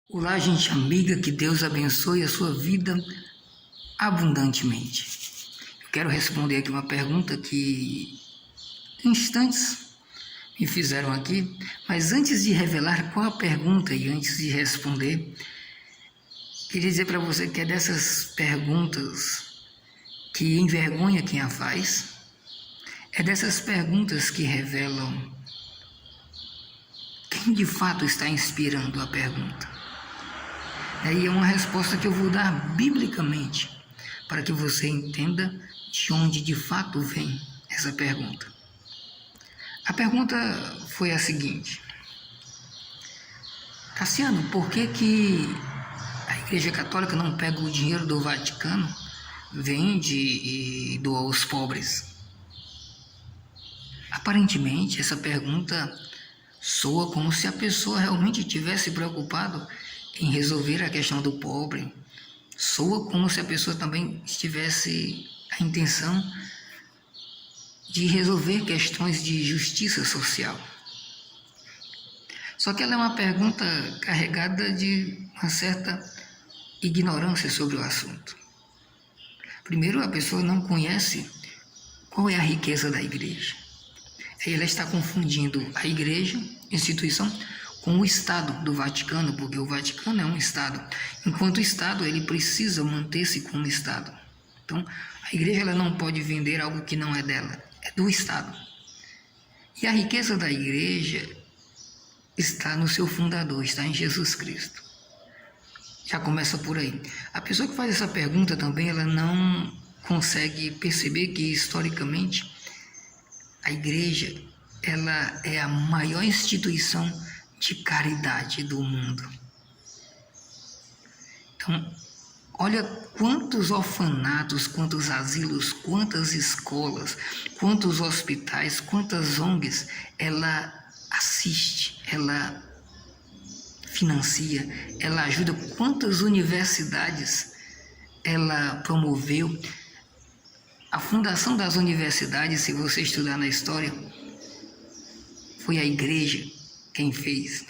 Olá, gente amiga, que Deus abençoe a sua vida abundantemente. Eu quero responder aqui uma pergunta que em instantes me fizeram aqui, mas antes de revelar qual a pergunta e antes de responder, queria dizer para você que é dessas perguntas que envergonha quem a faz, é dessas perguntas que revelam quem de fato está inspirando a pergunta. Aí é uma resposta que eu vou dar biblicamente, para que você entenda de onde de fato vem essa pergunta. A pergunta foi a seguinte: Cassiano, por que a Igreja Católica não pega o dinheiro do Vaticano, vende e doa aos pobres? Aparentemente, essa pergunta soa como se a pessoa realmente tivesse preocupado em resolver a questão do pobre. Soa como se a pessoa também tivesse a intenção de resolver questões de justiça social. Só que ela é uma pergunta carregada de uma certa ignorância sobre o assunto. Primeiro, a pessoa não conhece qual é a riqueza da igreja. Aí ela está confundindo a igreja, instituição, com o Estado do Vaticano, porque o Vaticano é um Estado. Enquanto Estado, ele precisa manter-se como Estado. Então, a igreja ela não pode vender algo que não é dela, é do Estado. E a riqueza da igreja está no seu fundador, está em Jesus Cristo. Já começa por aí. A pessoa que faz essa pergunta também, ela não consegue perceber que, historicamente, a igreja ela é a maior instituição de caridade do mundo. Então, olha quantos orfanatos, quantos asilos, quantas escolas, quantos hospitais, quantas ONGs ela assiste, ela financia, ela ajuda, quantas universidades ela promoveu. A fundação das universidades, se você estudar na história, foi a igreja quem fez.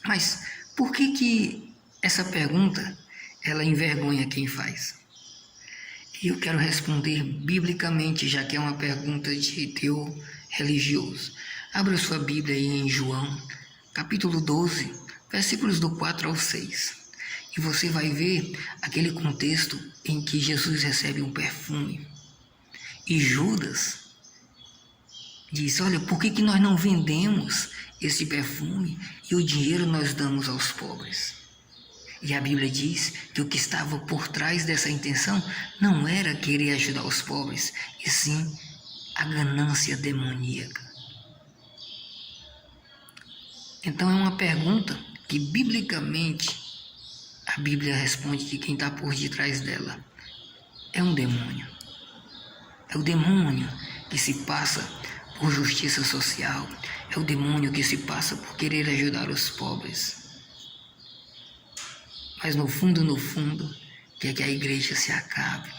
Mas por que essa pergunta ela envergonha quem faz? E eu quero responder biblicamente, já que é uma pergunta de teor religioso. Abra sua Bíblia aí em João, capítulo 12, versículos do 4 ao 6. E você vai ver aquele contexto em que Jesus recebe um perfume. E Judas diz: olha, por que nós não vendemos esse perfume e o dinheiro nós damos aos pobres? E a Bíblia diz que o que estava por trás dessa intenção não era querer ajudar os pobres, e sim a ganância demoníaca. Então é uma pergunta que biblicamente a Bíblia responde que quem está por detrás dela é um demônio. É o demônio que se passa por justiça social, é o demônio que se passa por querer ajudar os pobres. Mas no fundo, quer que a igreja se acabe.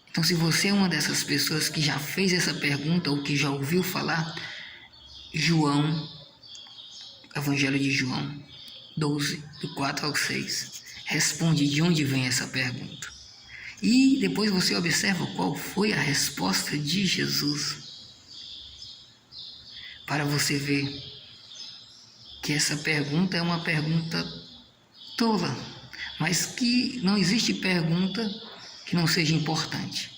Então, se você é uma dessas pessoas que já fez essa pergunta ou que já ouviu falar, João, Evangelho de João 12, do 4 ao 6, responde de onde vem essa pergunta. E depois você observa qual foi a resposta de Jesus, para você ver que essa pergunta é uma pergunta tola, mas que não existe pergunta que não seja importante,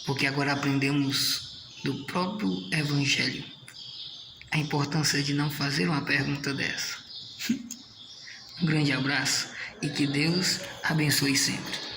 porque agora aprendemos do próprio Evangelho a importância de não fazer uma pergunta dessa. Um grande abraço e que Deus abençoe sempre.